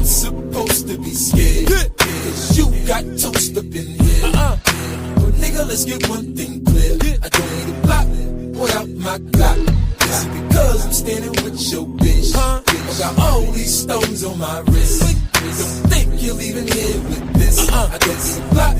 supposed to be scared. Cause you got toast up in here. But nigga, let's get one thing clear. I don't need a block without my Glock. Is it because I'm standing with your bitch? I got all these stones on my wrist. Don't think you're leaving here with this. I don't need a block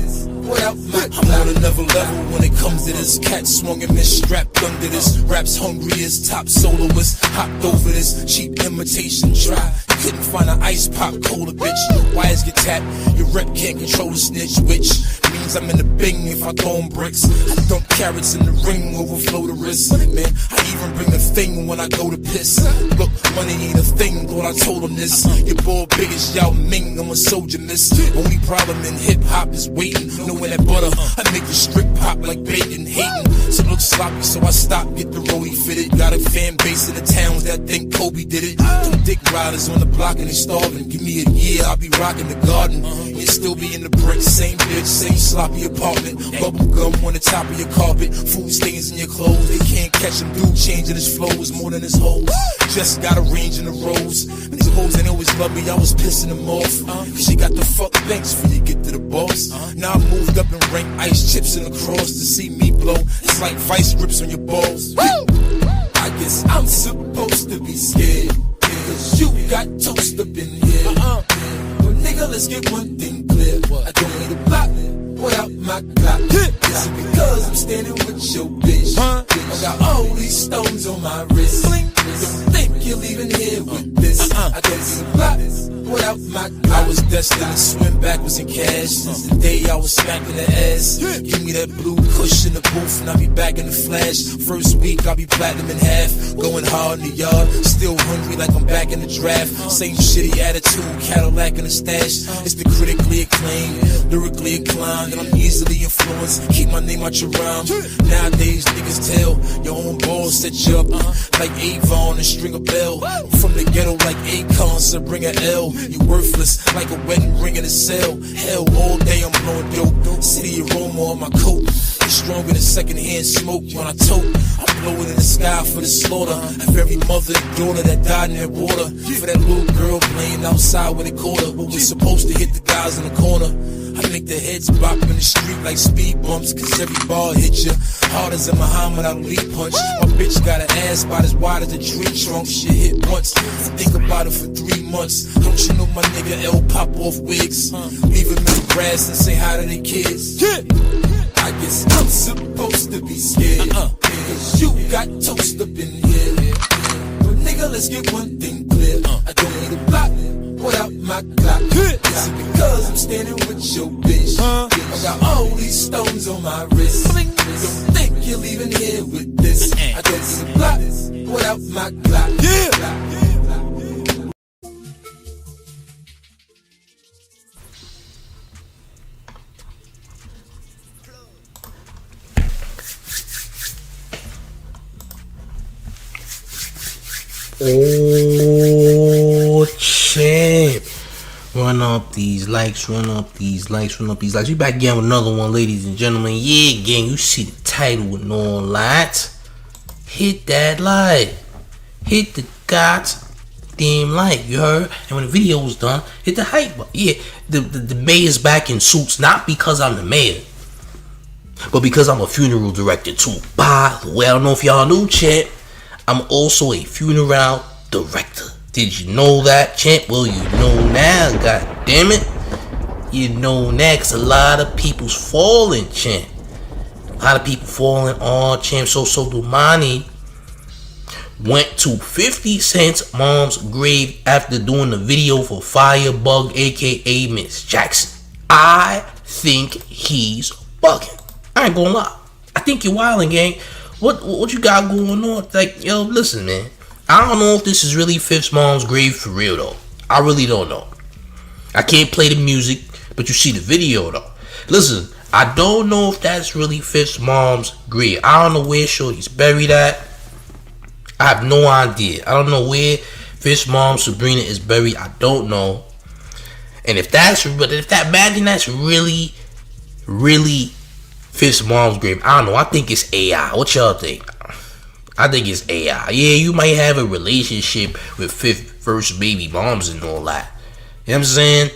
without my Glock. I'm on another level when it comes to this. Cat swung and miss strapped under this. Rap's hungry as top soloist. Hopped over this cheap imitation try. Couldn't find an ice pop cola, bitch. Wires get tapped, your rep can't control the snitch, which means I'm in the bing if I throw 'em bricks. I dump carrots in the ring, overflow the wrist. Man, I even bring the thing when I go to piss. Look, money ain't a thing, thought I told them this. Your boy big as Yao Ming, I'm a soldier, miss. Only problem in hip-hop is waiting. Knowing that butter, I make the strip pop like bacon, hating. So look sloppy, so I stop, get the rollie fitted. Got a fan base in the towns that think Kobe did it. Them dick riders on the block and they starving. Give me a year, I'll be rocking the garden. You still be in the bricks, same bitch, same sloppy apartment. Bubble gum on the top of your carpet. Food stains in your clothes, they can't catch him. Dude changing his flows more than his hoes. Just got a range in the rose. And these hoes ain't always love me, I was pissing them off. Cause she got the fuck thanks for you get to the boss. Now I moved up and ranked ice chips in the cross to see me blow. It's like vice grips on your balls. I guess I'm supposed to be scared. Cause you got toast up in here. But nigga, let's get one thing clear. I don't need a block without my Glock. Is it because I'm standing with your bitch? I got all these stones on my wrist. Don't think you're leaving here with this. I don't need a block without my Glock. I was destined to swim backwards in cash since the day I was smacking the ass. Give me that blue cush in the booth and I'll be back in the flash. First week I'll be platinum in half. Going hard in the yard, still hungry like I'm back in the draft. Same shitty attitude, Cadillac in the stash. It's the critically acclaimed, lyrically inclined, and I'm easily influenced. Keep my name out your rhyme. Nowadays niggas tell your own balls set you up like Avon and string a bell. From the ghetto like Akon, so bring a L. You worthless like a wedding ring in a cell. Hell, all day I'm blowing dope. City aroma on my coat. It's stronger than secondhand smoke when I tote. I blow it in the sky for the slaughter of every mother and daughter that died in that water. For that little girl playing outside when they caught her. But we're supposed to hit the guys in the corner. I make the heads bop in the street like speed bumps. Cause every ball hit you hard as a Muhammad Ali punch. My bitch got an ass about as wide as a tree trunk. Shit hit once, think about it for 3 months. Don't you know my nigga L pop off wigs? Leave him in the grass and say hi to their kids. I guess I'm supposed to be scared. Cause you got toast up in here. But nigga, let's get one thing clear. I don't need a block without my Glock. Is it because I'm standing with your bitch? I got all these stones on my wrist. Don't think you're leaving here with this. I don't need a block without my Glock. Oh, champ. Run up these likes, run up these likes, run up these likes. We back again with another one, ladies and gentlemen. Yeah, gang, you see the title and all that. Hit that like. Hit the goddamn like, you heard? And when the video was done, hit the hype button. Yeah, the mayor's back in suits, not because I'm the mayor, but because I'm a funeral director too. By the way, I don't know if y'all knew, champ, I'm also a funeral director. Did you know that, champ? Well, you know now, god damn it. You know now, cause a lot of people's falling, champ. A lot of people falling on, champ. So Domani went to 50 Cent's mom's grave after doing the video for Firebug, aka Miss Jackson. I think he's bugging. I ain't gonna lie. I think you're wilding, gang. What you got going on? Like, yo, listen, man. I don't know if this is really Fifth's mom's grave for real, though. I really don't know. I can't play the music, but you see the video, though. Listen, I don't know if that's really Fifth's mom's grave. I don't know where Shorty's buried at. I have no idea. I don't know where Fifth's mom, Sabrina, is buried. I don't know. And if imagine that's really Fifth's mom's grave, I don't know. I think it's AI. What y'all think? I think it's AI. Yeah, you might have a relationship with Fifth's first baby moms and all that. You know what I'm saying?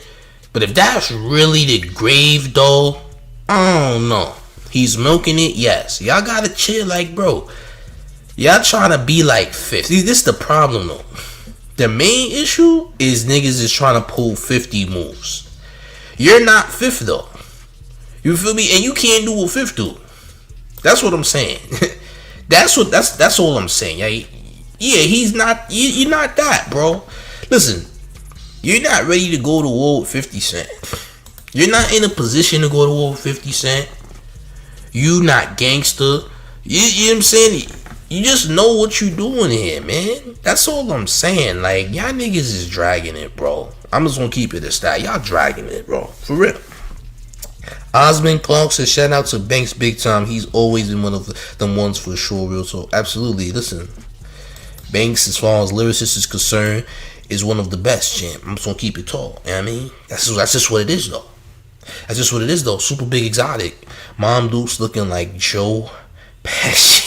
But if that's really the grave though, I don't know. He's milking it, yes. Y'all gotta chill, like, bro. Y'all trying to be like fifth. See, this is the problem though. The main issue is niggas is trying to pull 50 moves. You're not fifth though. You feel me? And you can't do what fifth do. That's what I'm saying. that's all I'm saying. Yeah, he's not. You're not that, bro. Listen, you're not ready to go to war with 50 Cent. You're not in a position to go to war with 50 Cent. You not gangster. You know what I'm saying? You just know what you doing here, man. That's all I'm saying. Like, y'all niggas is dragging it, bro. I'm just gonna keep it a stat. Y'all dragging it, bro. For real. Osmond Clark says, shout out to Banks big time. He's always been one of the ones for sure, real talk. Absolutely. Listen, Banks, as far as lyricist is concerned, is one of the best, champ. I'm just gonna keep it tall. You know what I mean? That's just what it is, though. That's just what it is, though. Super big exotic. Mom Duke's looking like Joe Pesci.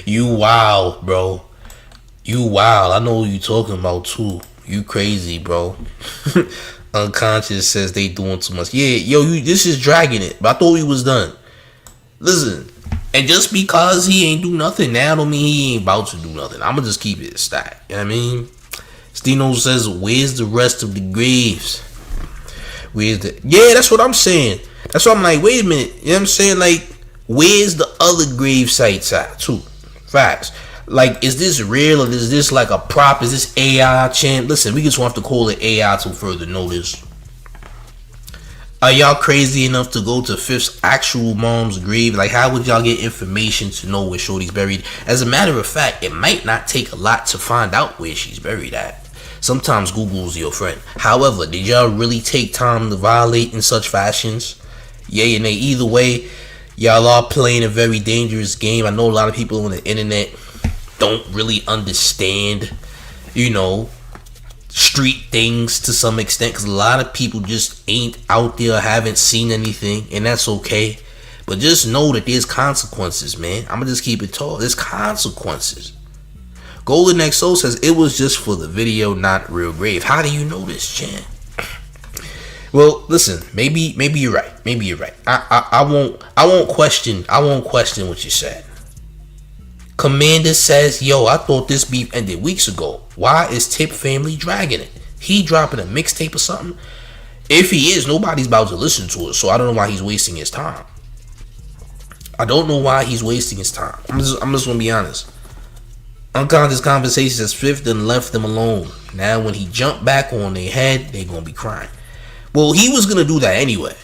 You wild, bro. You wild. I know who you talking about, too. You crazy, bro. Unconscious says they doing too much. Yeah, yo, this is dragging it. But I thought he was done. Listen, and just because he ain't do nothing now don't mean he ain't about to do nothing. I'ma just keep it a stat. You know what I mean? Stino says, where's the rest of the graves? Yeah, that's what I'm saying. That's why I'm like, wait a minute. You know what I'm saying? Like, where's the other grave sites at, too? Facts. Like, is this real or is this like a prop? Is this AI, champ? Listen, we just want to call it AI till further notice. Are y'all crazy enough to go to Fifth's actual mom's grave? Like, how would y'all get information to know where Shorty's buried? As a matter of fact, it might not take a lot to find out where she's buried at. Sometimes Google's your friend. However, did y'all really take time to violate in such fashions? Yay and nay. Either way, y'all are playing a very dangerous game. I know a lot of people on the internet don't really understand, you know, street things to some extent, because a lot of people just ain't out there, haven't seen anything, and that's okay. But just know that there's consequences, man. I'm gonna just keep it tall. There's consequences. Golden XO says it was just for the video, not real grave. How do you know this, Chan? Well, listen, maybe you're right. Maybe you're right. I won't question what you said. Commander says, yo, I thought this beef ended weeks ago. Why is Tip family dragging it? He dropping a mixtape or something? If he is, nobody's about to listen to it, so I don't know why he's wasting his time. I'm just gonna be honest. Unconscious conversation says Fifth done left them alone. Now when he jumped back on their head, they gonna be crying. Well, he was gonna do that anyway.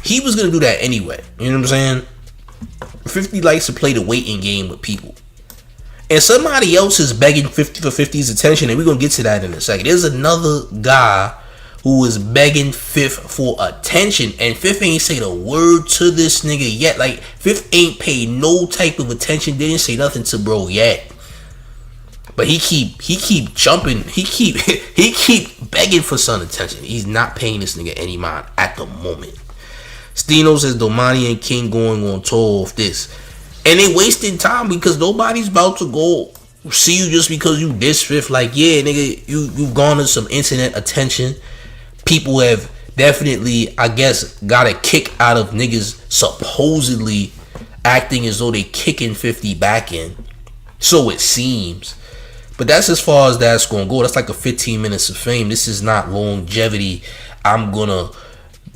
You know what I'm saying? 50 likes to play the waiting game with people. And somebody else is begging 50 for 50's attention, and we're going to get to that in a second. There's another guy who is begging Fifth for attention, and Fifth ain't say the word to this nigga yet. Like, Fifth ain't paid no type of attention, didn't say nothing to bro yet. But he keep jumping, he keep begging for some attention. He's not paying this nigga any mind at the moment. Stino says Domani and King going on tour of this. And they wasting time because nobody's about to go see you just because you diss Fifth. Like, yeah, nigga, you've garnered some internet attention. People have definitely, I guess, got a kick out of niggas supposedly acting as though they kicking 50 back in. So it seems. But that's as far as that's going to go. That's like a 15 minutes of fame. This is not longevity. I'm going to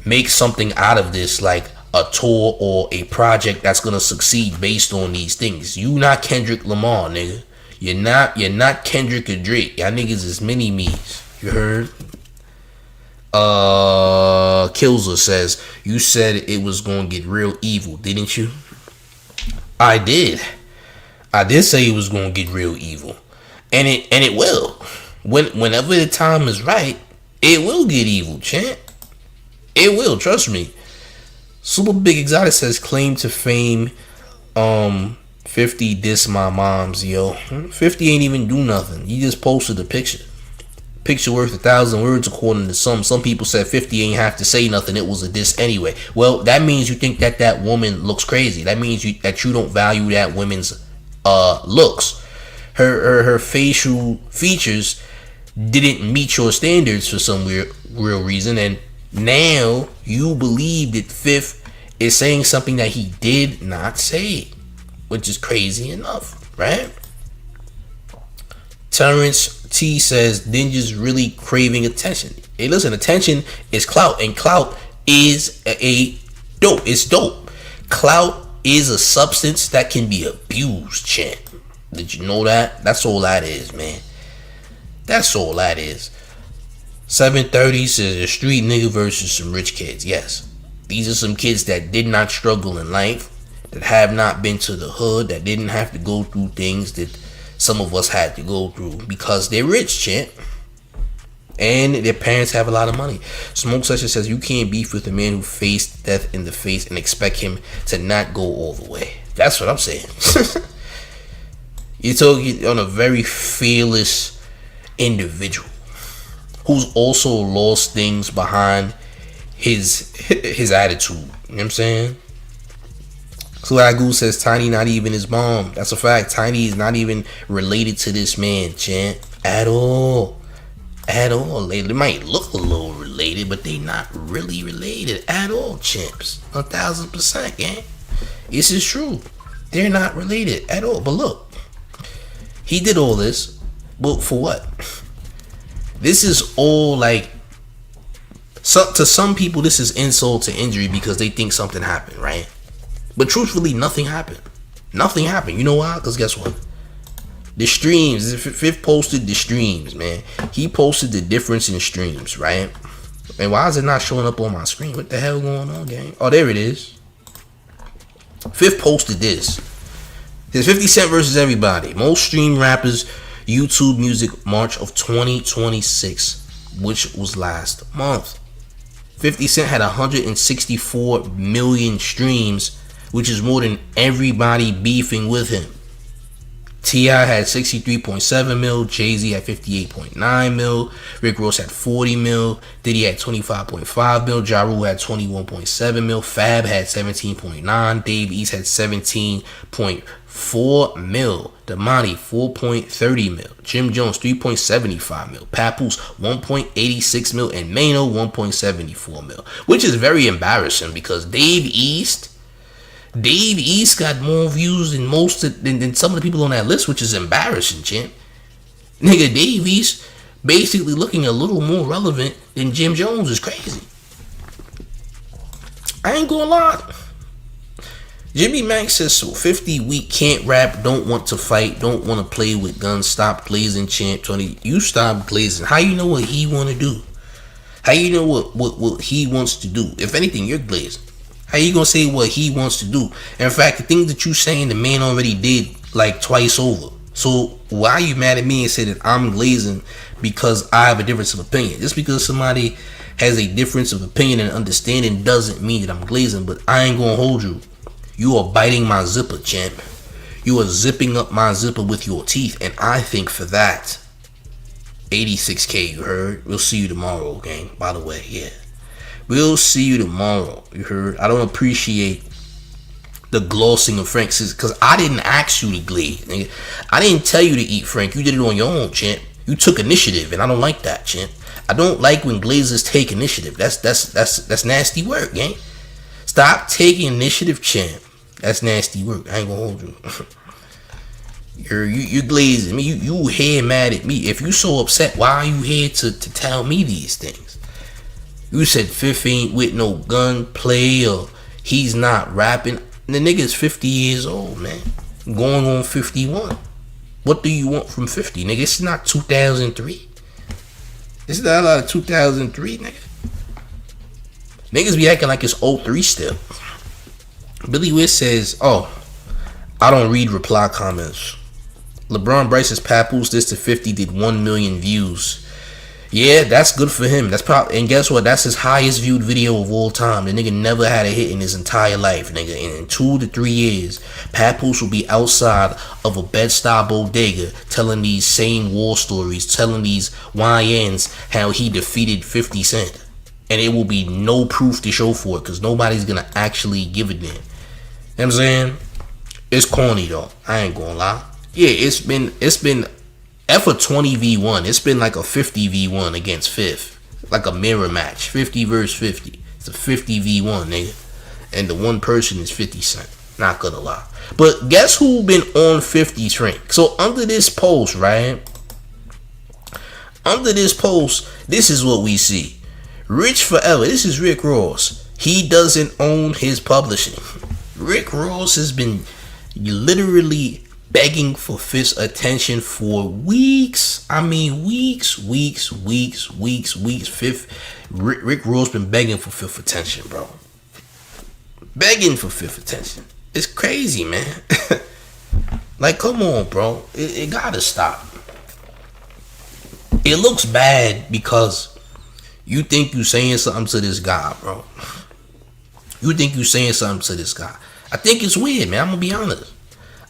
make something out of this, like a tour or a project that's gonna succeed based on these things. You not Kendrick Lamar, nigga. You're not Kendrick or Drake. Y'all niggas is mini me's. You heard? Kilzer says, you said it was gonna get real evil, didn't you? I did say it was gonna get real evil. And it will. Whenever the time is right, it will get evil, champ. It will, trust me. Super Big Exotic says claim to fame 50 diss my moms, yo. 50 ain't even do nothing. He just posted a picture. Picture worth 1,000 words according to some. Some people said 50 ain't have to say nothing. It was a diss anyway. Well, that means you think that woman looks crazy. That means that you don't value that woman's looks. Her facial features didn't meet your standards for some real reason, and now you believe that Fifth is saying something that he did not say, which is crazy enough, right? Terrence T says Ninja's really craving attention. Hey, listen, attention is clout, and clout is dope. It's dope. Clout is a substance that can be abused, champ. Did you know that? That's all that is, man. That's all that is. 730 says a street nigga versus some rich kids. Yes. These are some kids that did not struggle in life, that have not been to the hood, that didn't have to go through things that some of us had to go through because they're rich, champ. And their parents have a lot of money. Smoke Session says you can't beef with a man who faced death in the face and expect him to not go all the way. That's what I'm saying. You're talking on a very fearless individual who's also lost things behind his attitude. You know what I'm saying? Swagoo says Tiny not even his mom. That's a fact. Tiny is not even related to this man, champ. At all. At all. They might look a little related, but they not really related at all, champs. 1000%, gang. This is true. They're not related at all. But look, he did all this, but for what? This is all like, to some people, this is insult to injury because they think something happened, right? But truthfully, nothing happened. Nothing happened. You know why? Because guess what? The streams, Fifth posted the streams, man. He posted the difference in streams, right? And why is it not showing up on my screen? What the hell going on, gang? Oh, there it is. Fifth posted this. There's 50 Cent versus everybody. Most streamed rappers, YouTube Music, March of 2026, which was last month. 50 Cent had 164 million streams, which is more than everybody beefing with him. T.I had 63.7 mil, Jay-Z had 58.9 mil, Rick Ross had 40 mil, Diddy had 25.5 mil, Ja Rule had 21.7 mil, Fab had 17.9, Dave East had 17.4 mil, Domani 4.30 mil, Jim Jones 3.75 mil, Papoose 1.86 mil, and Mano 1.74 mil, which is very embarrassing because Dave East got more views than than some of the people on that list, which is embarrassing, champ. Nigga, Dave East basically looking a little more relevant than Jim Jones is crazy. I ain't gonna lie. Jimmy Mack says so. 50 weak, can't rap, don't want to fight, don't want to play with guns, stop glazing, champ. Tony, you stop glazing. How you know what he want to do? How you know what he wants to do? If anything, you're glazing. How you gonna say what he wants to do? In fact, the things that you saying the man already did like twice over. So why are you mad at me and say that I'm glazing because I have a difference of opinion? Just because somebody has a difference of opinion and understanding doesn't mean that I'm glazing. But I ain't gonna hold you. You are biting my zipper, champ. You are zipping up my zipper with your teeth, and I think for that, 86K, you heard? We'll see you tomorrow, gang. By the way, yeah. We'll see you tomorrow. You heard? I don't appreciate the glossing of Frank's because I didn't ask you to glaze. Nigga. I didn't tell you to eat Frank. You did it on your own, champ. You took initiative, and I don't like that, champ. I don't like when glazers take initiative. That's nasty work, gang. Stop taking initiative, champ. That's nasty work. I ain't gonna hold you. You're glazing me. You here mad at me. If you so upset, why are you here to tell me these things? You said Fifth ain't with no gunplay or he's not rapping. The nigga's 50 years old, man. Going on 51. What do you want from 50, nigga? It's not 2003. It's not like 2003, nigga. Niggas be acting like it's 03 still. Billy Witt says, oh, I don't read reply comments. LeBron Bryce's Papoose this to 50 did 1 million views. Yeah, that's good for him. That's probably, and guess what? That's his highest viewed video of all time. The nigga never had a hit in his entire life, nigga. And in 2 to 3 years, Papoose will be outside of a Bed-Stuy bodega telling these same war stories, telling these YNs how he defeated 50 Cent. And it will be no proof to show for it because nobody's gonna actually give a damn. You know what I'm saying? It's corny though. I ain't gonna lie. Yeah, it's been F a 20v1. It's been like a 50v1 against Fifth. Like a mirror match. 50 versus 50. It's a 50v1, nigga. And the one person is 50 Cent. Not gonna lie. But guess who been on 50's rank? So under this post, right? Under this post, this is what we see. Rich forever. This is Rick Ross. He doesn't own his publishing. Rick Ross has been literally begging for Fifth's attention for weeks. I mean, weeks. Fifth, Rick Ross been begging for Fifth attention, bro. Begging for Fifth attention. It's crazy, man. Like, come on, bro. It gotta stop. It looks bad because you think you saying something to this guy, bro. You think you saying something to this guy. I think it's weird, man. I'm gonna be honest.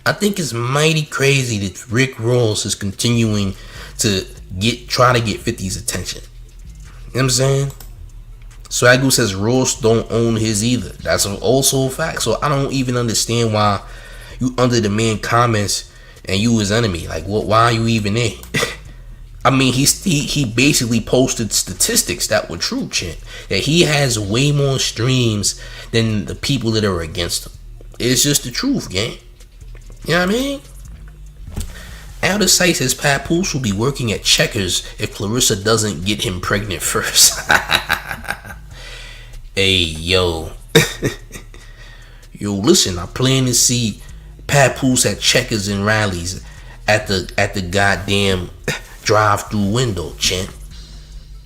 I think it's mighty crazy that Rick Ross is continuing to try to get 50's attention. You know what I'm saying? Swaggle says Ross don't own his either. That's also a fact. So I don't even understand why you under the man comments and you his enemy. Like, what? Why are you even there? I mean, he basically posted statistics that were true, Chin. That he has way more streams than the people that are against him. It's just the truth, gang. You know what I mean? Outer Sight says Papoose will be working at Checkers if Clarissa doesn't get him pregnant first. Hey, yo. Yo, listen, I plan to see Papoose at Checkers and Rallies at the goddamn drive-through window, champ.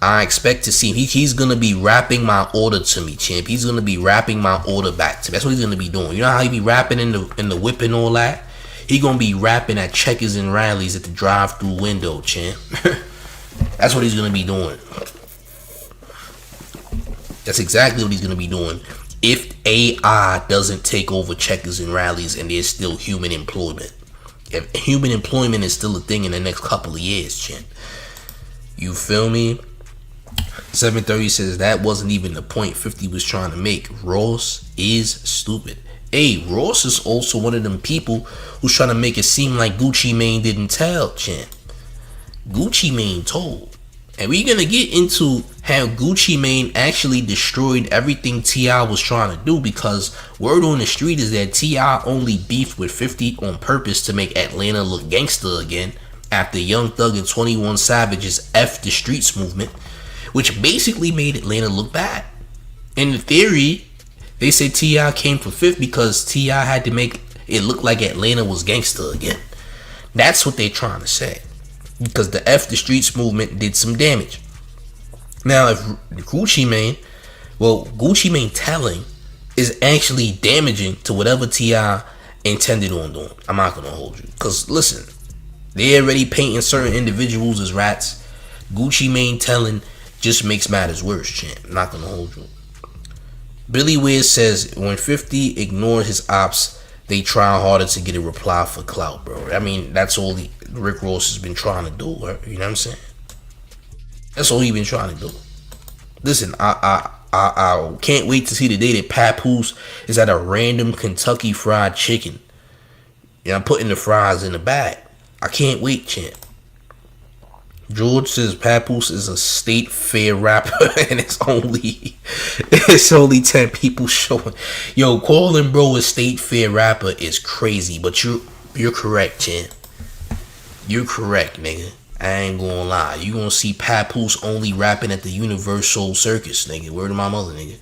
I expect to see him. He's gonna be rapping my order to me, champ. He's gonna be rapping my order back to me. That's what he's gonna be doing. You know how he be rapping in the whip and all that? He gonna be rapping at Checkers and Rallies at the drive-through window, champ. That's what he's gonna be doing. That's exactly what he's gonna be doing if AI doesn't take over Checkers and Rallies and there's still human employment. If human employment is still a thing in the next couple of years, champ. You feel me? 730 says that wasn't even the point 50 was trying to make. Ross is stupid. Hey, Ross is also one of them people who's trying to make it seem like Gucci Mane didn't tell, champ. Gucci Mane told. And we're going to get into how Gucci Mane actually destroyed everything T.I was trying to do, because word on the street is that T.I only beefed with 50 on purpose to make Atlanta look gangster again after Young Thug and 21 Savage's F the Streets movement, which basically made Atlanta look bad. In the theory, they said T.I came for Fifth because T.I had to make it look like Atlanta was gangster again. That's what they're trying to say. Because the F the Streets movement did some damage. Now, if Gucci Mane telling is actually damaging to whatever T.I intended on doing. I'm not going to hold you. Because, listen, they already painting certain individuals as rats. Gucci Mane telling just makes matters worse, champ. I'm not going to hold you. Billy Wiz says, when 50 ignored his ops, they try harder to get a reply for clout, bro. I mean, that's all Rick Ross has been trying to do, right? You know what I'm saying? That's all he been trying to do. Listen, I can't wait to see the day that Papoose is at a random Kentucky Fried Chicken. Yeah, I'm putting the fries in the bag. I can't wait, champ. George says Papoose is a state fair rapper and it's only 10 people showing. Yo, calling bro a state fair rapper is crazy, but you're correct, champ. You're correct, nigga. I ain't gonna lie. You gonna see Papoose only rapping at the Universal Circus, nigga. Word to my mother, nigga.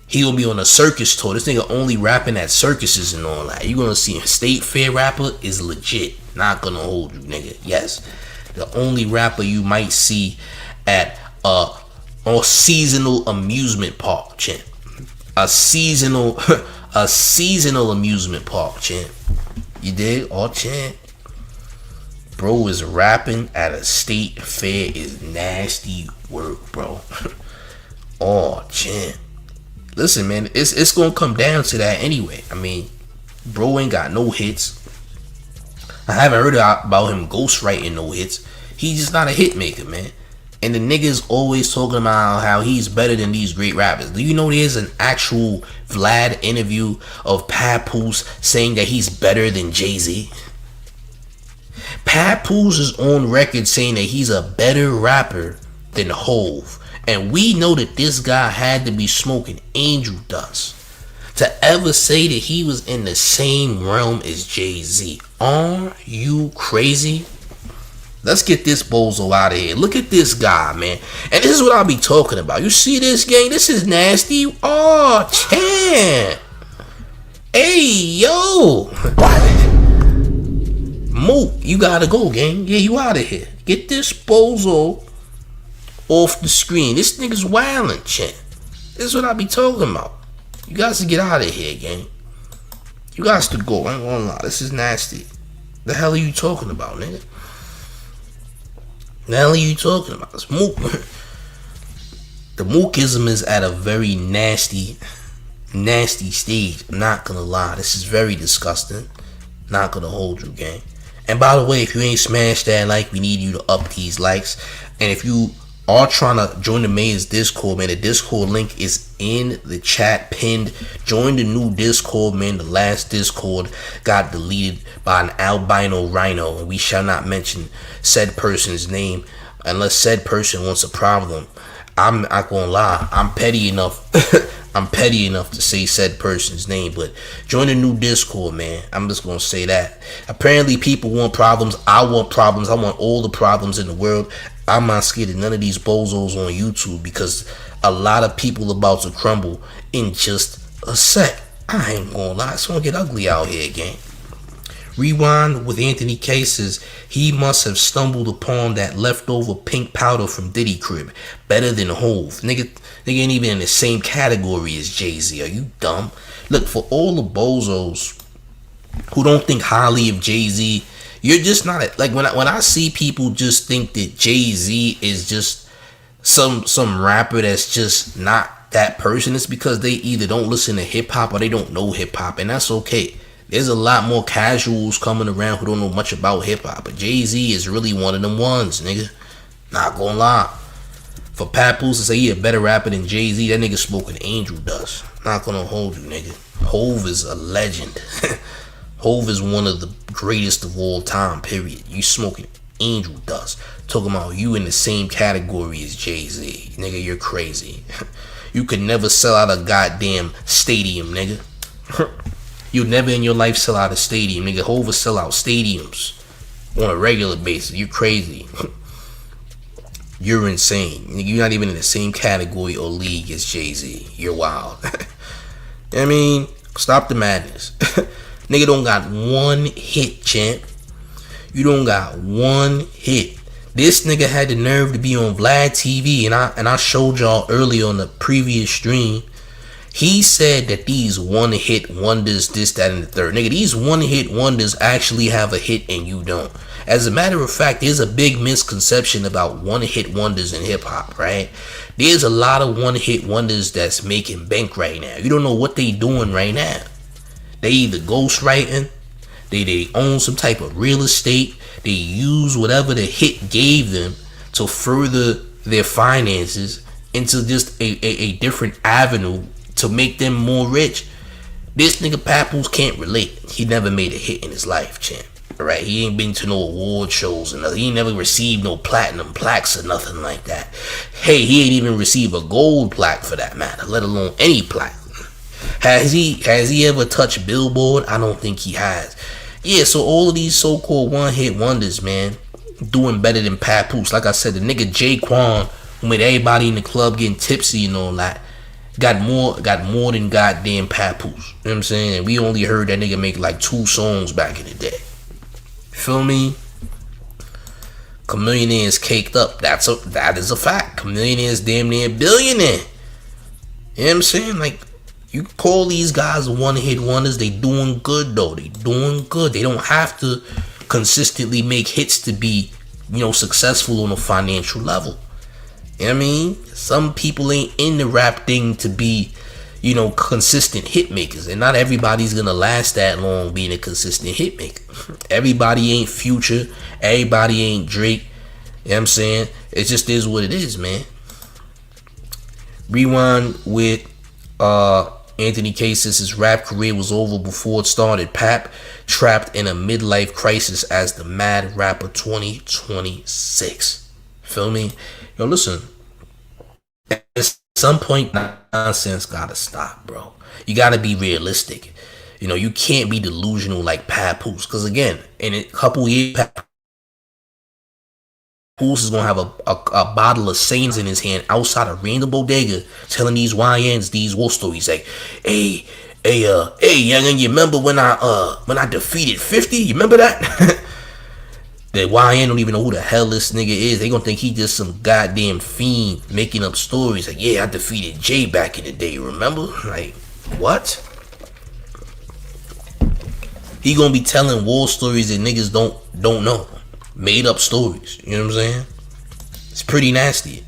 He gonna be on a circus tour. This nigga only rapping at circuses and all that. You gonna see a state fair rapper is legit. Not gonna hold you, nigga. Yes. The only rapper you might see at a seasonal amusement park, champ. A seasonal amusement park, champ. You dig? Oh, champ. Bro is rapping at a state fair is nasty work, bro. Oh, champ. Listen, man, it's gonna come down to that anyway. I mean, bro ain't got no hits. I haven't heard about him ghostwriting no hits. He's just not a hit maker, man. And the niggas always talking about how he's better than these great rappers. Do you know there's an actual Vlad interview of Papoose saying that he's better than Jay-Z? Papoose is on record saying that he's a better rapper than Hove. And we know that this guy had to be smoking angel dust to ever say that he was in the same realm as Jay-Z. Are you crazy? Let's get this bozo out of here. Look at this guy, man. And this is what I'll be talking about. You see this, gang? This is nasty. Oh, champ. Hey, yo. Mook, you gotta go, gang. Yeah, you out of here. Get this bozo off the screen. This nigga's wildin', champ. This is what I be talking about. You guys to get out of here, gang. You guys to go. I ain't gonna lie. This is nasty. The hell are you talking about, nigga? The hell are you talking about? It's Mook. The Mookism is at a very nasty stage. I'm not gonna lie. This is very disgusting. Not gonna hold you, gang. And by the way, if you ain't smashed that like, we need you to up these likes. And if you are trying to join the mains Discord, man, the Discord link is in the chat pinned. Join the new Discord, man. The last Discord got deleted by an albino rhino, and we shall not mention said person's name unless said person wants a problem. I'm not gonna lie, I'm petty enough to say said person's name, but join the new Discord, man. I'm just gonna say that. Apparently people want problems. I want problems. I want all the problems in the world. I'm not scared of none of these bozos on YouTube because a lot of people about to crumble in just a sec. I ain't gonna lie, it's gonna get ugly out here, gang. Rewind with Anthony K says he must have stumbled upon that leftover pink powder from Diddy crib. Better than Hove. Nigga ain't even in the same category as Jay-Z. Are you dumb? Look, for all the bozos who don't think highly of Jay-Z, you're just not like when I see people just think that Jay-Z is just some rapper that's just not that person, it's because they either don't listen to hip hop or they don't know hip hop, and that's okay. There's a lot more casuals coming around who don't know much about hip hop, but Jay-Z is really one of them ones, nigga. Not gonna lie. For Papoose to say he a better rapper than Jay-Z, that nigga smoking angel dust. Not gonna hold you, nigga. Hove is a legend. Hove is one of the greatest of all time, period. You smoking angel dust. Talking about you in the same category as Jay-Z. Nigga, you're crazy. You could never sell out a goddamn stadium, nigga. You'll never in your life sell out a stadium, nigga. Hove will sell out stadiums on a regular basis. You're crazy. You're insane. You're not even in the same category or league as Jay-Z. You're wild. I mean, stop the madness. Nigga don't got one hit, champ. You don't got one hit. This nigga had the nerve to be on Vlad TV, and I showed y'all earlier on the previous stream. He said that these one-hit wonders, this, that, and the third. Nigga, these one-hit wonders actually have a hit and you don't. As a matter of fact, there's a big misconception about one-hit wonders in hip-hop, right? There's a lot of one-hit wonders that's making bank right now. You don't know what they doing right now. They either ghostwriting, they own some type of real estate, they use whatever the hit gave them to further their finances into just a different avenue to make them more rich. This nigga Papoose can't relate. He never made a hit in his life, champ. Alright, he ain't been to no award shows and he ain't never received no platinum plaques or nothing like that. Hey, he ain't even received a gold plaque for that matter, let alone any plaque. Has he ever touched Billboard? I don't think he has. Yeah, so all of these so-called one-hit wonders, man, doing better than Papoose. Like I said, the nigga Jaquan, who made everybody in the club getting tipsy and all that, got more than goddamn Papoose. You know what I'm saying? And we only heard that nigga make like 2 songs back in the day. Feel me? Chamillionaire is caked up. That is a fact. Chamillionaire is damn near billionaire. You know what I'm saying? Like, you call these guys one-hit wonders. They doing good though. They doing good. They don't have to consistently make hits to be, successful on a financial level. You know what I mean? Some people ain't in the rap thing to be, consistent hit makers. And not everybody's gonna last that long being a consistent hit maker. Everybody ain't Future. Everybody ain't Drake. You know what I'm saying? It just is what it is, man. Rewind with Anthony K says his rap career was over before it started. Pap trapped in a midlife crisis as the Mad Rapper 2026. Feel me? Yo, listen. At some point, nonsense gotta stop, bro. You gotta be realistic. You know, you can't be delusional like Papoose. Because again, in a couple years, Papoose is gonna have a bottle of Saints in his hand outside a random bodega, telling these YNs these war stories like, hey, youngin, you remember when I defeated 50? You remember that? The YN don't even know who the hell this nigga is. They gonna think he just some goddamn fiend making up stories like, yeah, I defeated Jay back in the day, remember? Like, what? He gonna be telling war stories that niggas don't know. Made up stories. You know what I'm saying? It's pretty nasty.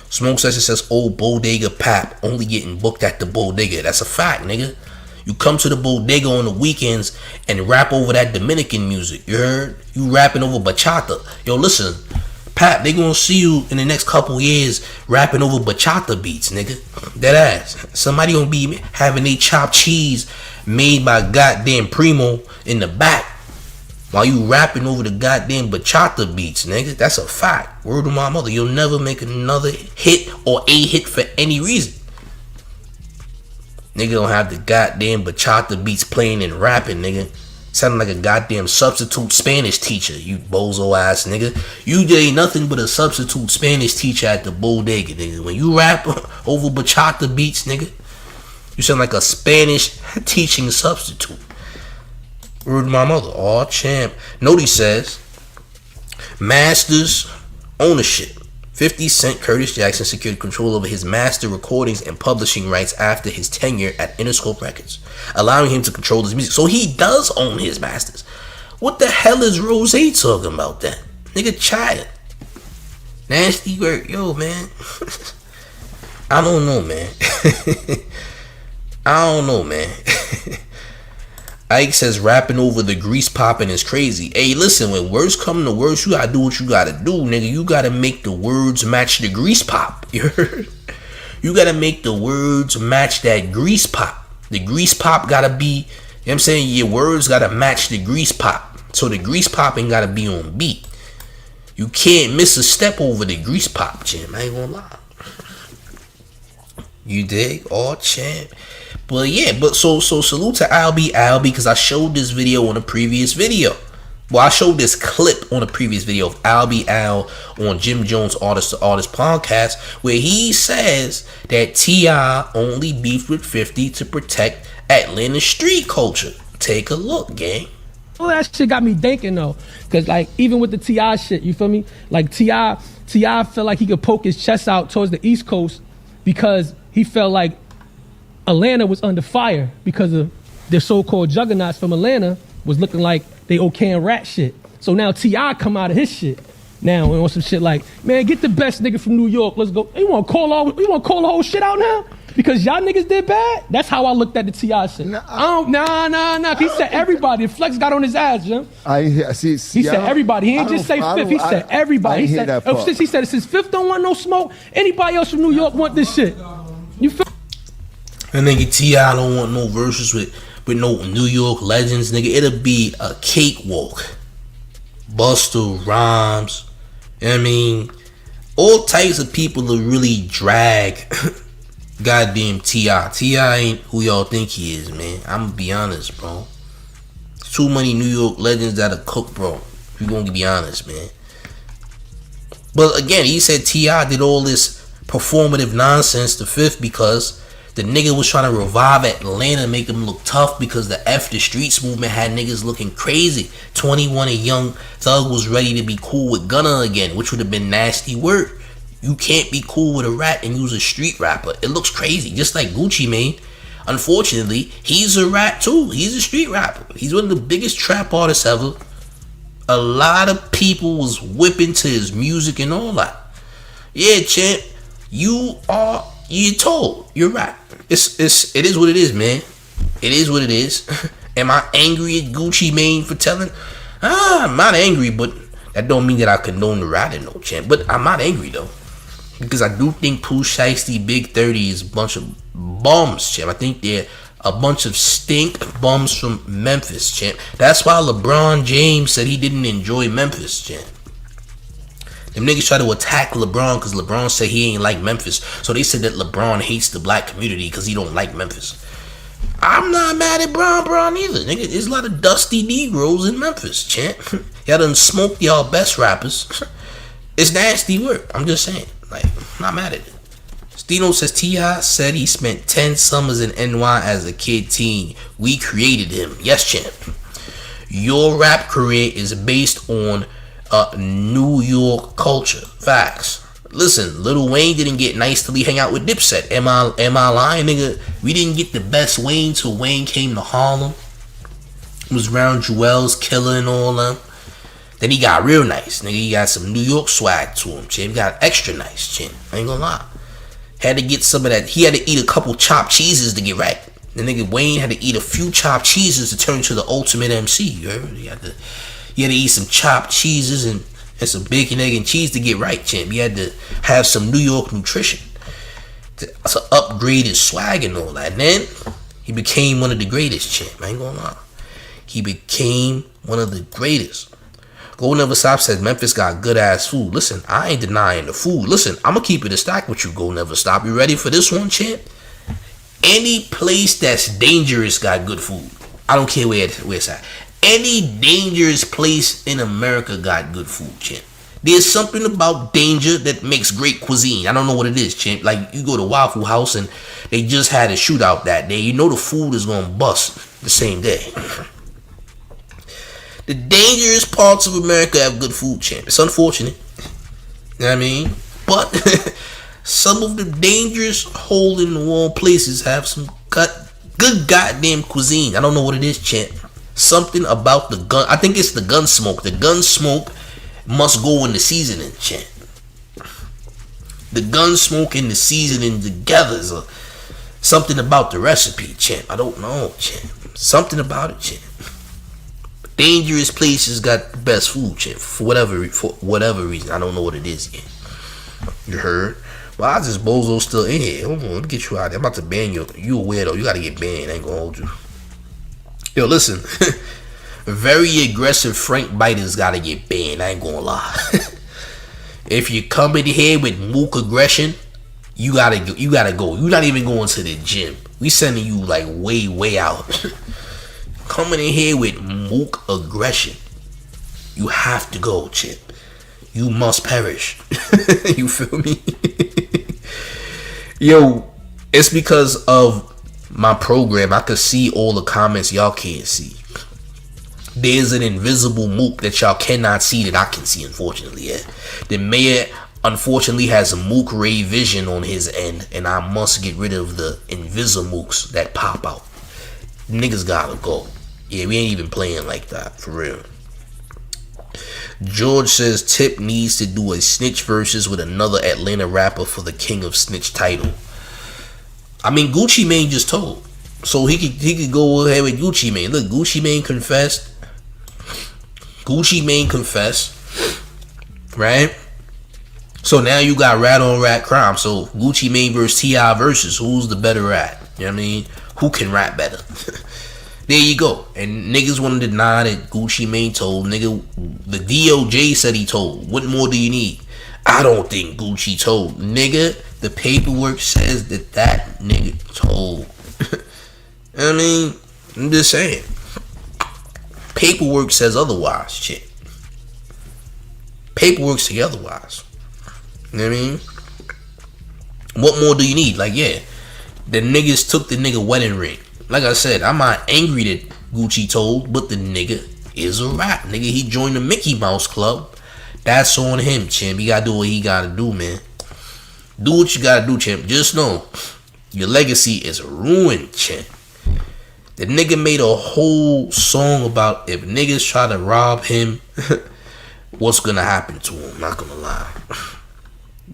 Smoke Session says old bodega Pap only getting booked at the bodega. That's a fact, nigga. You come to the bodega on the weekends and rap over that Dominican music. You heard? You rapping over bachata. Yo, listen, Pap, they gonna see you in the next couple years rapping over bachata beats, nigga. That ass. Somebody gonna be having they chopped cheese made by goddamn Primo in the back while you rapping over the goddamn bachata beats, nigga. That's a fact. Word of my mother. You'll never make another hit or a hit for any reason. Nigga don't have the goddamn bachata beats playing and rapping, nigga. Sounding like a goddamn substitute Spanish teacher, you bozo ass nigga. You ain't nothing but a substitute Spanish teacher at the bodega, nigga. When you rap over bachata beats, nigga, you sound like a Spanish teaching substitute. Word of my mother. Aw, champ. Noti says, Masters ownership. 50 Cent Curtis Jackson secured control over his master recordings and publishing rights after his tenure at Interscope Records, allowing him to control his music. So he does own his masters. What the hell is Rose talking about then? Nigga, child. Nasty work. Yo, man. I don't know, man. I don't know, man. Ike says rapping over the grease popping is crazy. Hey, listen, when words come to words, you gotta do what you gotta do, nigga. You gotta make the words match the grease pop. You heard? You gotta make the words match that grease pop. The grease pop gotta be, you know what I'm saying? Your words gotta match the grease pop. So the grease popping gotta be on beat. You can't miss a step over the grease pop, Jim. I ain't gonna lie. You dig? All champ. But yeah, but so salute to Albie because I showed this video on a previous video. Well, I showed this clip on a previous video of Albie Al on Jim Jones Artist to Artist podcast, where he says that T.I. only beefed with 50 to protect Atlanta street culture. Take a look, gang. All that shit got me thinking though, cause like even with the T.I. shit, you feel me? Like T.I. felt like he could poke his chest out towards the East Coast because he felt like Atlanta was under fire because of their so-called juggernauts from Atlanta was looking like they okaying rat shit. So now T.I. come out of his shit now and on some shit like, man, get the best nigga from New York. Let's go. You want to call the whole shit out now? Because y'all niggas did bad? That's how I looked at the T.I. shit. Nah. He said everybody. Flex got on his ass, Jim. He said everybody. He ain't just say Fifth. He said everybody. He said since Fifth don't want no smoke, anybody else from New York want this shit. You feel? And nigga T.I. don't want no verses with no New York legends, nigga. It'll be a cakewalk. Busta Rhymes, I mean, all types of people to really drag goddamn T.I. T.I. ain't who y'all think he is, man. I'm gonna be honest, bro. Too many New York legends that'll cook, bro. We gonna be honest, man. But again, he said T.I. did all this performative nonsense to Fifth because the nigga was trying to revive Atlanta, make him look tough because the F the Streets movement had niggas looking crazy. 21 and Young Thug was ready to be cool with Gunna again, which would have been nasty work. You can't be cool with a rat and use a street rapper. It looks crazy, just like Gucci Mane. Unfortunately, he's a rat too. He's a street rapper. He's one of the biggest trap artists ever. A lot of people was whipping to his music and all that. Yeah, champ, you're told. You're right. It is what it is, man. It is what it is. Am I angry at Gucci Mane for telling? I'm not angry, but that don't mean that I condone the riding, no champ. But I'm not angry though, because I do think Pooh Shiesty Big 30 is a bunch of bums, champ. I think they're a bunch of stink bums from Memphis, champ. That's why LeBron James said he didn't enjoy Memphis, champ. Them niggas try to attack LeBron because LeBron said he ain't like Memphis. So they said that LeBron hates the black community because he don't like Memphis. I'm not mad at Bron either, nigga. There's a lot of dusty Negroes in Memphis, champ. Y'all done smoked y'all best rappers. It's nasty work. I'm just saying. Like, not mad at it. Stino says T.I said he spent 10 summers in NY as a kid teen. We created him. Yes, champ. Your rap career is based on New York culture. Facts. Listen, Lil Wayne didn't get nicely hang out with Dipset. Am I lying, nigga? We didn't get the best Wayne till Wayne came to Harlem. He was around Jewel's Killer and all them. Then he got real nice, nigga. He got some New York swag to him, champ. He got extra nice, champ. I ain't gonna lie. Had to get some of that. He had to eat a couple chopped cheeses to get right. The nigga Wayne had to eat a few chopped cheeses to turn into the ultimate MC. You heard? He had to eat some chopped cheeses and some bacon, egg, and cheese to get right, champ. He had to have some New York nutrition to upgrade his swag and all that. And then he became one of the greatest, champ. I ain't gonna lie. He became one of the greatest. Go Never Stop says Memphis got good ass food. Listen, I ain't denying the food. Listen, I'm gonna keep it a stack with you, Go Never Stop. You ready for this one, champ? Any place that's dangerous got good food. I don't care where it's at. Any dangerous place in America got good food, champ. There's something about danger that makes great cuisine. I don't know what it is, champ. Like, you go to Waffle House and they just had a shootout that day. You know the food is gonna bust the same day. The dangerous parts of America have good food, champ. It's unfortunate. You know what I mean? But some of the dangerous hole-in-the-wall places have some good goddamn cuisine. I don't know what it is, champ. Something about the gun. I think it's the gun smoke. The gun smoke must go in the seasoning, champ. The gun smoke and the seasoning together is something about the recipe, champ. I don't know, champ. Something about it, champ. Dangerous places got the best food, champ. For whatever reason. I don't know what it is yet. You heard? Well, I just bozo still in here. Hold on, let me get you out there. I'm about to ban you. You a weirdo. You gotta get banned. I ain't gonna hold you. Yo, listen. Very aggressive Frank Biters gotta get banned. I ain't gonna lie. If you come in here with mook aggression, you gotta go. You're not even going to the gym. We sending you like way out. Coming in here with mook aggression, you have to go, chip. You must perish. You feel me? Yo, it's because of my program. I could see all the comments y'all can't see. There's an invisible mook that y'all cannot see that I can see, unfortunately. Yeah. The mayor, unfortunately, has a mook ray vision on his end, and I must get rid of the invisible mooks that pop out. Niggas gotta go. Yeah, we ain't even playing like that, for real. George says Tip needs to do a snitch versus with another Atlanta rapper for the King of Snitch title. I mean, Gucci Mane just told, so he could go ahead with Gucci Mane. Look, Gucci Mane confessed. Right? So now you got rat on rat crime. So Gucci Mane versus T.I versus who's the better rat? You know what I mean? Who can rap better? There you go. And niggas want to deny that Gucci Mane told. Nigga, the DOJ said he told. What more do you need? I don't think Gucci told. Nigga, the paperwork says that nigga told. I mean, I'm just saying. Paperwork says otherwise, shit. Paperwork says otherwise. You know what I mean? What more do you need? Like, yeah, the niggas took the nigga wedding ring. Like I said, I'm not angry that Gucci told, but the nigga is a rap. Nigga, he joined the Mickey Mouse Club. That's on him, champ. He gotta do what he gotta do, man. Do what you gotta do, champ. Just know, your legacy is ruined, champ. The nigga made a whole song about if niggas try to rob him, what's gonna happen to him. Not gonna lie.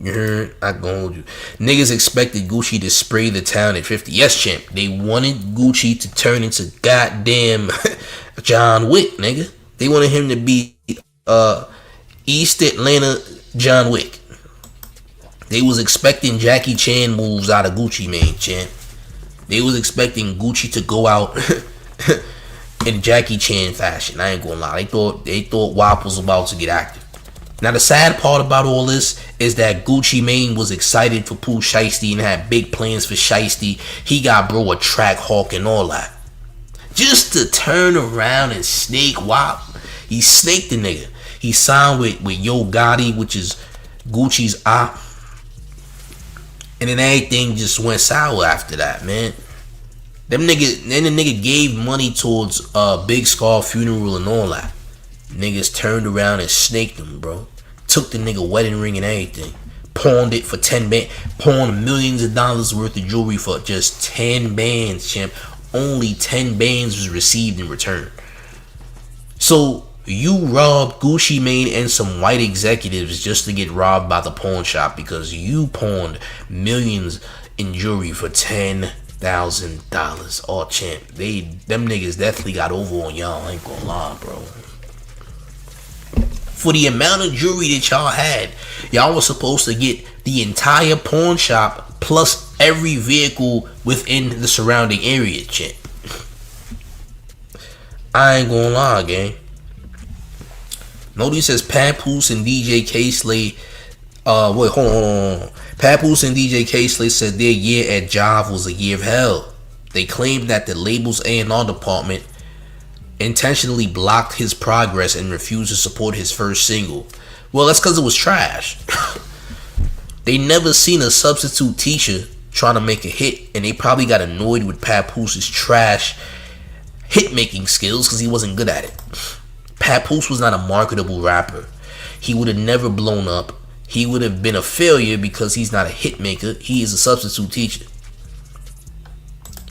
You heard? Not gonna hold you. Niggas expected Gucci to spray the town at 50. Yes, champ. They wanted Gucci to turn into goddamn John Wick, nigga. They wanted him to be East Atlanta John Wick. They was expecting Jackie Chan moves out of Gucci Mane, champ. They was expecting Gucci to go out in Jackie Chan fashion. I ain't gonna lie. They thought WAP was about to get active. Now the sad part about all this is that Gucci Mane was excited for Pooh Shiesty and had big plans for Shiesty. He got bro a track hawk and all that. Just to turn around and snake WAP. He snaked the nigga. He signed with Yo Gotti, which is Gucci's op. And then everything just went sour after that, man. Then the nigga gave money towards Big Scar funeral and all that. Niggas turned around and snaked him, bro. Took the nigga wedding ring and everything. Pawned it for 10 bands. Pawned millions of dollars worth of jewelry for just 10 bands, champ. Only 10 bands was received in return. So you robbed Gucci Mane and some white executives just to get robbed by the pawn shop because you pawned millions in jewelry for $10,000. Oh, champ, them niggas definitely got over on y'all. I ain't gonna lie, bro. For the amount of jewelry that y'all had, y'all was supposed to get the entire pawn shop plus every vehicle within the surrounding area, champ. I ain't gonna lie, gang. Nobody says Papoose and DJ K-Slay. Wait, hold on. Papoose and DJ K-Slay said their year at Jive was a year of hell. They claimed that the label's A&R department intentionally blocked his progress and refused to support his first single. Well, that's because it was trash. They never seen a substitute teacher trying to make a hit, and they probably got annoyed with Papoose's trash hit-making skills because he wasn't good at it. Papoose was not a marketable rapper. He would have never blown up. He would have been a failure because he's not a hit maker. He is a substitute teacher.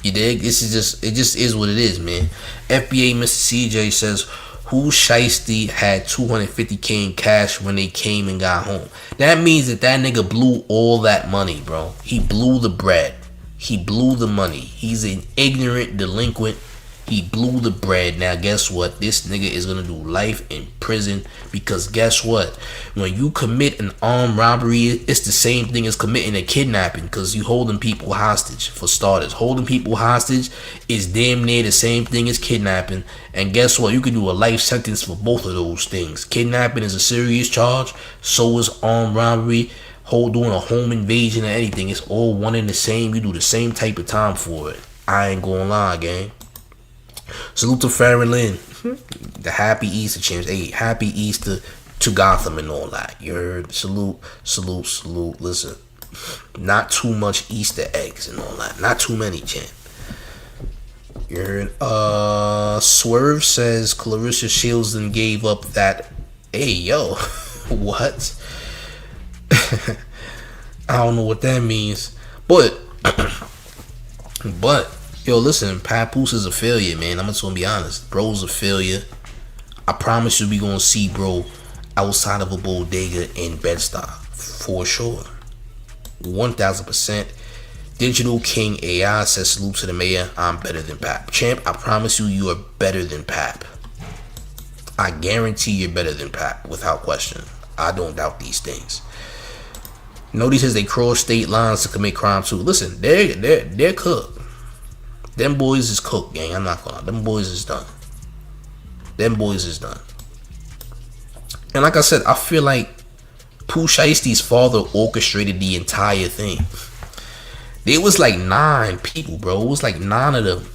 You dig? It just is what it is, man. FBA Mr. CJ says, who Shiesty had $250K in cash when they came and got home? That means that nigga blew all that money, bro. He blew the bread. He blew the money. He's an ignorant delinquent. He blew the bread. Now guess what? This nigga is gonna do life in prison because guess what? When you commit an armed robbery, it's the same thing as committing a kidnapping because you holding people hostage. For starters, holding people hostage is damn near the same thing as kidnapping. And guess what? You can do a life sentence for both of those things. Kidnapping is a serious charge. So is armed robbery. Doing a home invasion or anything. It's all one and the same. You do the same type of time for it. I ain't gonna lie, gang. Salute to Farron Lynn. The happy Easter champs. Hey, happy Easter to Gotham and all that. You heard? Salute. Listen, not too much Easter eggs and all that. Not too many, champ. You heard? Swerve says Clarissa Shields gave up that. Hey, yo. What? I don't know what that means. But yo, listen, Papoose is a failure, man. I'm just gonna be honest. Bro's a failure. I promise you we gonna see bro outside of a bodega in Bed-Stuy. For sure. 1000%. Digital King AI says salute to the mayor. I'm better than Pap. Champ, I promise you, you are better than Pap. I guarantee you're better than Pap, without question. I don't doubt these things. Nobody says they cross state lines to commit crime too. Listen, they're cooked. Them boys is cooked, gang. I'm not gonna lie. Them boys is done. And like I said, I feel like Pooh Shiesty's father orchestrated the entire thing. There was like 9 people, bro. It was like 9 of them.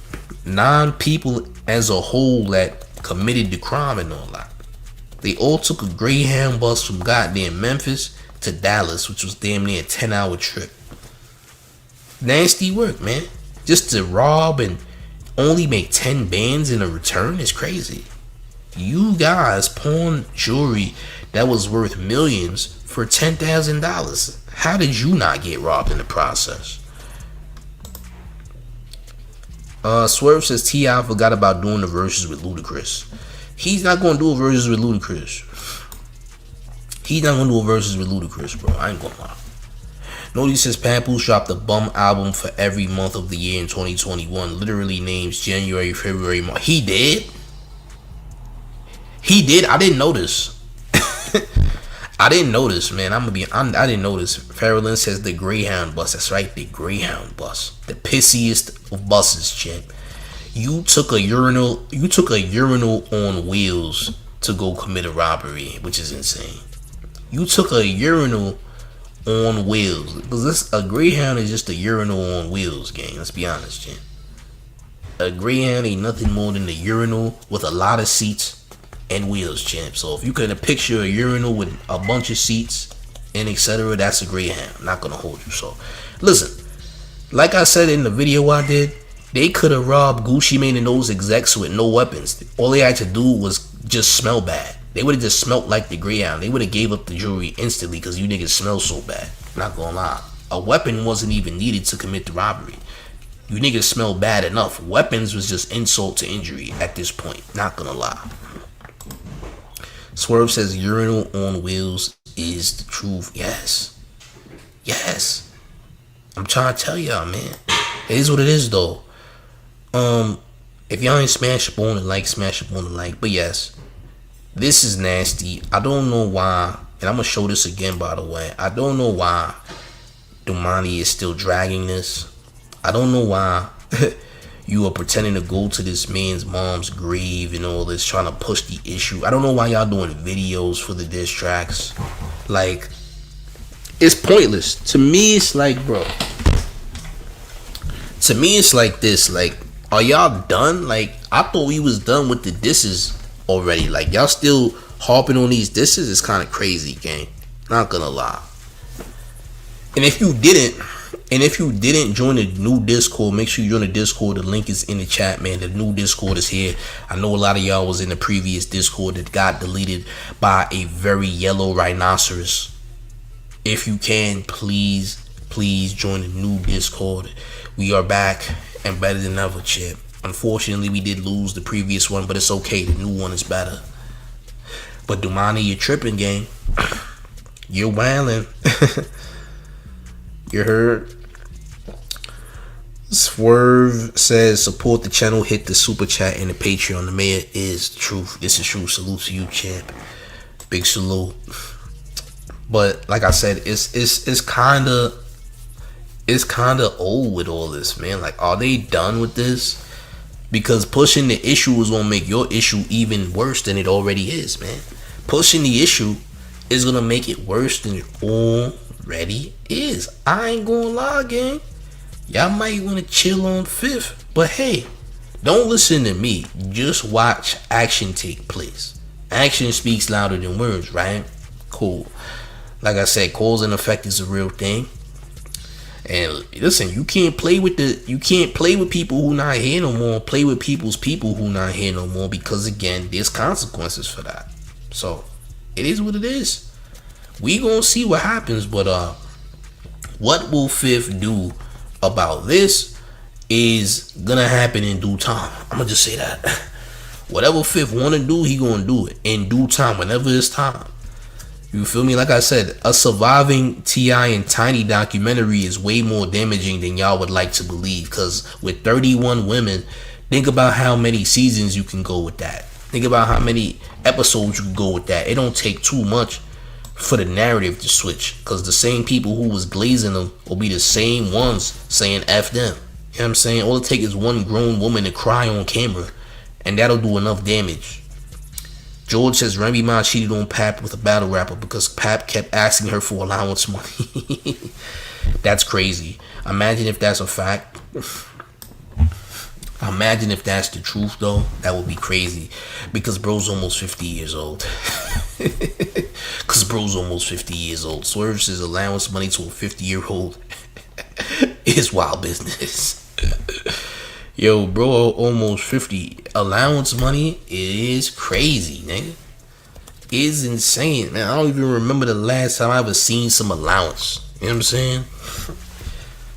9 people as a whole that committed the crime and all that. They all took a Greyhound bus from goddamn Memphis to Dallas, which was damn near a 10-hour trip. Nasty work, man. Just to rob and only make 10 bands in a return is crazy. You guys pawned jewelry that was worth millions for $10,000. How did you not get robbed in the process? Swerve says T.I forgot about doing the verses with Ludacris. He's not going to do a verses with Ludacris. Bro. I ain't going to lie. Nobody says Papoose dropped a bum album for every month of the year in 2021. Literally names January, February, March. He did? I didn't notice. I didn't notice, man. I didn't notice. Farrellin says the Greyhound bus. That's right, the Greyhound bus. The pissiest of buses, champ. You took a urinal on wheels to go commit a robbery, which is insane. You took a urinal on wheels. Because a Greyhound is just a urinal on wheels, gang. Let's be honest, champ. A Greyhound ain't nothing more than a urinal with a lot of seats and wheels, champ. So if you can picture a urinal with a bunch of seats and etc., that's a Greyhound. I'm not gonna hold you. So listen, like I said in the video I did, they could have robbed Gucci Mane and those execs with no weapons. All they had to do was just smell bad. They would have just smelled like the Greyhound. They would have gave up the jewelry instantly because you niggas smell so bad. Not gonna lie, a weapon wasn't even needed to commit the robbery. You niggas smell bad enough. Weapons was just insult to injury at this point. Not gonna lie. Swerve says urinal on wheels is the truth. Yes. I'm trying to tell y'all, man. It is what it is, though. If y'all ain't smash up on the like, smash up on the like. But yes, this is nasty. I don't know why, and I'm gonna show this again, by the way. I don't know why Domani is still dragging this. I don't know why you are pretending to go to this man's mom's grave and all this, trying to push the issue. I don't know why y'all doing videos for the diss tracks. Like, it's pointless. To me, it's like, bro. To me, it's like this. Like, are y'all done? Like, I thought we was done with the disses already. Like, y'all still harping on these disses? It's kind of crazy, gang. Not gonna lie. And if you didn't join the new Discord, make sure you join the Discord. The link is in the chat, man. The new Discord is here. I know a lot of y'all was in the previous Discord that got deleted by a very yellow rhinoceros. If you can, please join the new Discord. We are back and better than ever, chip. Unfortunately, we did lose the previous one, but it's okay. The new one is better. But Domani, you're tripping, gang. You're wildin'. You heard? Swerve says support the channel, hit the super chat and the Patreon. The mayor is the truth. This is true. Salute to you, champ. Big salute. But like I said, it's kind of old with all this, man. Like, are they done with this? Because pushing the issue is gonna make your issue even worse than it already is, man. Pushing the issue is gonna make it worse than it already is. I ain't gonna lie, gang. Y'all might want to chill on Fifth, but hey, don't listen to me. Just watch action take place. Action speaks louder than words, right? Cool. Like I said, cause and effect is a real thing. And listen, you can't play with people who not here no more. Play with people who not here no more, because again, there's consequences for that. So it is what it is. We gonna see what happens, but what will Fifth do about this is gonna happen in due time. I'm gonna just say that. Whatever Fifth wanna do, he gonna do it in due time, whenever it's time. You feel me? Like I said, a surviving T.I and Tiny documentary is way more damaging than y'all would like to believe. Because with 31 women, think about how many seasons you can go with that. Think about how many episodes you can go with that. It don't take too much for the narrative to switch. Because the same people who was glazing them will be the same ones saying F them. You know what I'm saying? All it takes is one grown woman to cry on camera, and that'll do enough damage. George says Remy Ma cheated on Pap with a battle rapper because Pap kept asking her for allowance money. That's crazy. Imagine if that's a fact. Imagine if that's the truth, though. That would be crazy. Because bro's almost 50 years old. Swerve says allowance money to a 50-year-old is wild business. Yo, bro, almost 50. Allowance money is crazy, nigga. It's insane, man. I don't even remember the last time I ever seen some allowance. You know what I'm saying?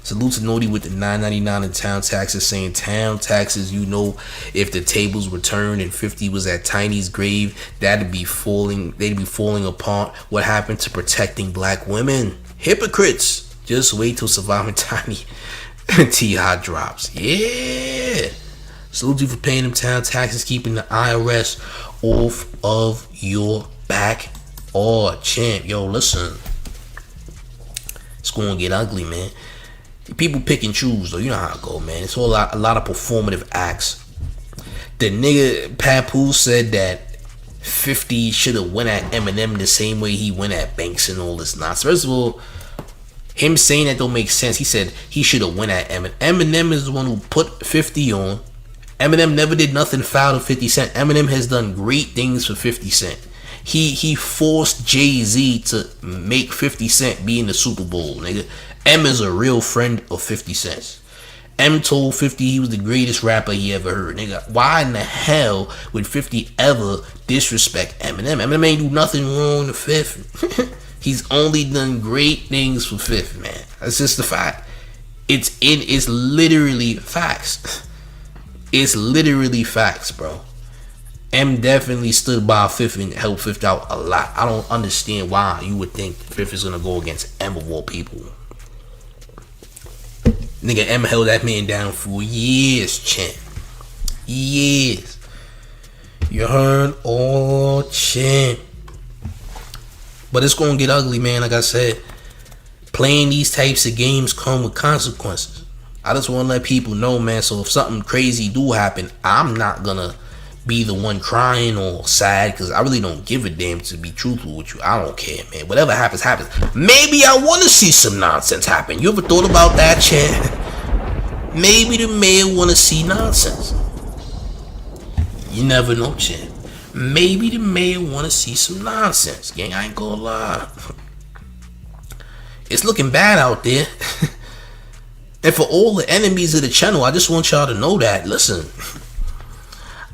Salute to Nodi with the $9.99 in town taxes, saying town taxes, you know, if the tables were turned and 50 was at Tiny's grave, they'd be falling apart. What happened to protecting black women? Hypocrites. Just wait till surviving Tiny and T.I drops. Yeah. Salute you for paying them town taxes, keeping the IRS off of your back. all champ. Yo, listen. It's gonna get ugly, man. People pick and choose, though. You know how it go, man. It's all a lot of performative acts. The nigga Papoose said that 50 should have went at Eminem the same way he went at Banks and all this nonsense. First of all, him saying that don't make sense. He said he should have went at Eminem. Eminem is the one who put 50 on. Eminem never did nothing foul to 50 Cent. Eminem has done great things for 50 Cent. He forced Jay-Z to make 50 Cent be in the Super Bowl, nigga. M is a real friend of 50 Cent. M told 50 he was the greatest rapper he ever heard, nigga. Why in the hell would 50 ever disrespect Eminem? Eminem ain't do nothing wrong to 50. He's only done great things for 50, man. That's just the fact. It's literally facts. It's literally facts, bro. M definitely stood by 50 and helped 50 out a lot. I don't understand why you would think 50 is gonna go against M of all people. Nigga, M held that man down for years, champ. Years. You heard? Oh, champ. But it's gonna get ugly, man. Like I said, playing these types of games come with consequences. I just want to let people know, man. So if something crazy do happen, I'm not gonna be the one crying or sad, because I really don't give a damn, to be truthful with you. I don't care, man. Whatever happens, happens. Maybe I want to see some nonsense happen. You ever thought about that, champ? Maybe the mayor want to see nonsense. You never know, champ. Maybe the mayor want to see some nonsense, gang. I ain't gonna lie. It's looking bad out there. And for all the enemies of the channel, I just want y'all to know that. Listen,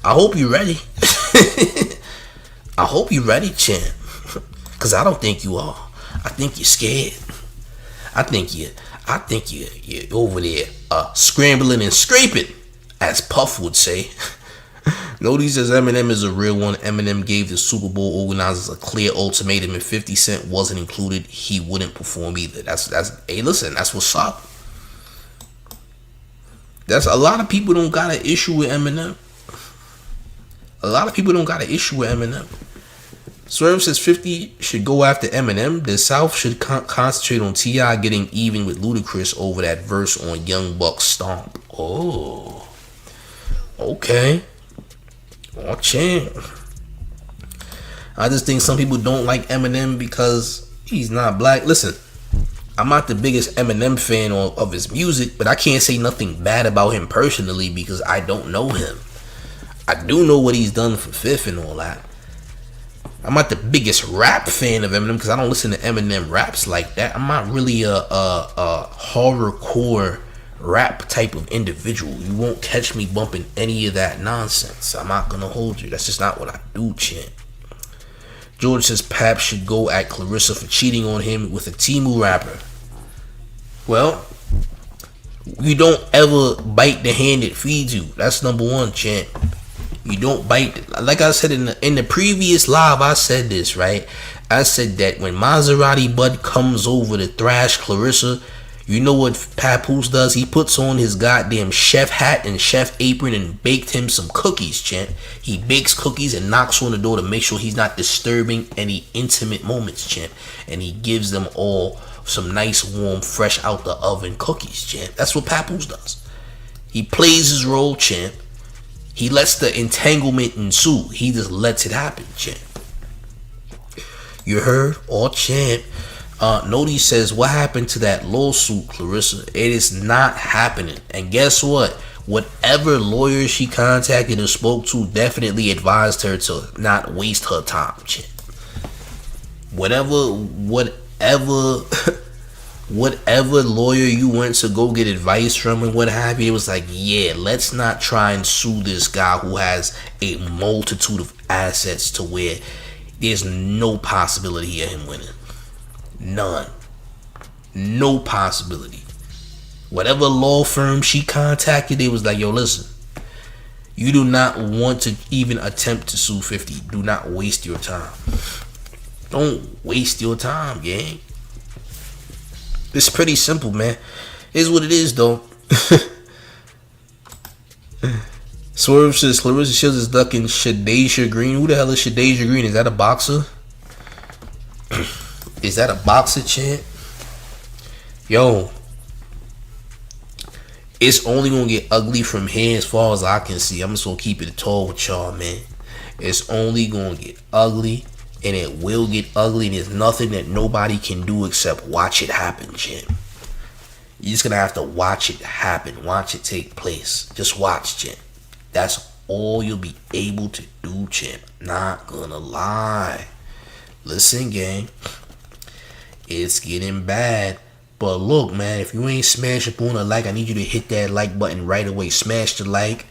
I hope you're ready. I hope you're ready, champ. Cause I don't think you are. I think you're scared. I think you're over there scrambling and scraping, as Puff would say. Notice says Eminem is a real one. Eminem gave the Super Bowl organizers a clear ultimatum. If 50 Cent wasn't included, he wouldn't perform either. Hey, listen, that's what's up. That's a lot of people don't got an issue with Eminem. A lot of people don't got an issue with Eminem. Swerve says 50 should go after Eminem. The South should concentrate on T.I. getting even with Ludacris over that verse on Young Buck's Stomp. Oh, okay. Oh, champ. I just think some people don't like Eminem because he's not black. Listen, I'm not the biggest Eminem fan of his music, but I can't say nothing bad about him personally because I don't know him. I do know what he's done for Fifth and all that. I'm not the biggest rap fan of Eminem because I don't listen to Eminem raps like that. I'm not really a horrorcore rap type of individual. You won't catch me bumping any of that nonsense. I'm not gonna hold you. That's just not what I do, champ. George says Pap should go at Clarissa for cheating on him with a Timu rapper. Well, you don't ever bite the hand that feeds you. That's number one, champ. You don't bite. Like I said in the previous live, I said this, right? I said that when Maserati Bud comes over to thrash Clarissa, you know what Papoose does? He puts on his goddamn chef hat and chef apron and baked him some cookies, champ. He bakes cookies and knocks on the door to make sure he's not disturbing any intimate moments, champ. And he gives them all some nice, warm, fresh out the oven cookies, champ. That's what Papoose does. He plays his role, champ. He lets the entanglement ensue. He just lets it happen, champ. You heard? All champ. Nodi says, what happened to that lawsuit, Clarissa? It is not happening. And guess what? Whatever lawyer she contacted or spoke to definitely advised her to not waste her time, champ. Whatever lawyer you went to go get advice from and what have you, it was like, yeah, let's not try and sue this guy who has a multitude of assets to where there's no possibility of him winning. None. No possibility. Whatever law firm she contacted, they was like, yo, listen, you do not want to even attempt to sue 50. Do not waste your time. Don't waste your time, gang. It's pretty simple, man. It's what it is, though. Swerve says Clarissa Shields is ducking Shadeja Green. Who the hell is Shadeja Green? Is that a boxer? Is that a boxer champ? Yo, it's only gonna get ugly from here as far as I can see. I'm just gonna keep it tall with y'all, man. It's only gonna get ugly, and it will get ugly, and there's nothing that nobody can do except watch it happen, champ. You're just gonna have to watch it happen, watch it take place. Just watch, champ. That's all you'll be able to do, champ. Not gonna lie. Listen, gang, it's getting bad. But look, man, if you ain't smashed up on a like, I need you to hit that like button right away. Smash the like.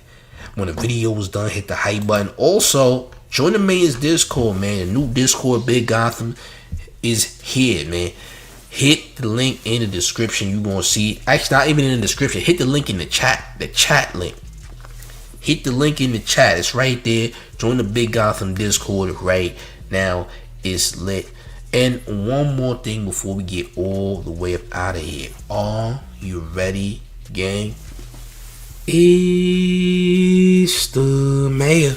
When the video was done, hit the hype button. Also, join the Mayor's Discord, man. The new Discord, Big Gotham, is here, man. Hit the link in the description. You gonna see. Actually, not even in the description. Hit the link in the chat. The chat link. Hit the link in the chat. It's right there. Join the Big Gotham Discord right now. It's lit. And one more thing before we get all the way up out of here. Are you ready, gang? It's the Mayor,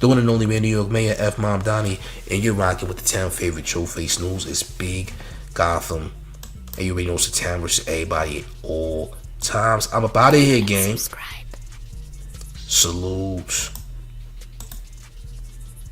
the one and only man, New York Mayor, F Mom Donnie, and you're rocking with the town favorite Showface News. It's Big Gotham, and you already know it's the town versus everybody at all times. I'm up out of here, gang. Salutes.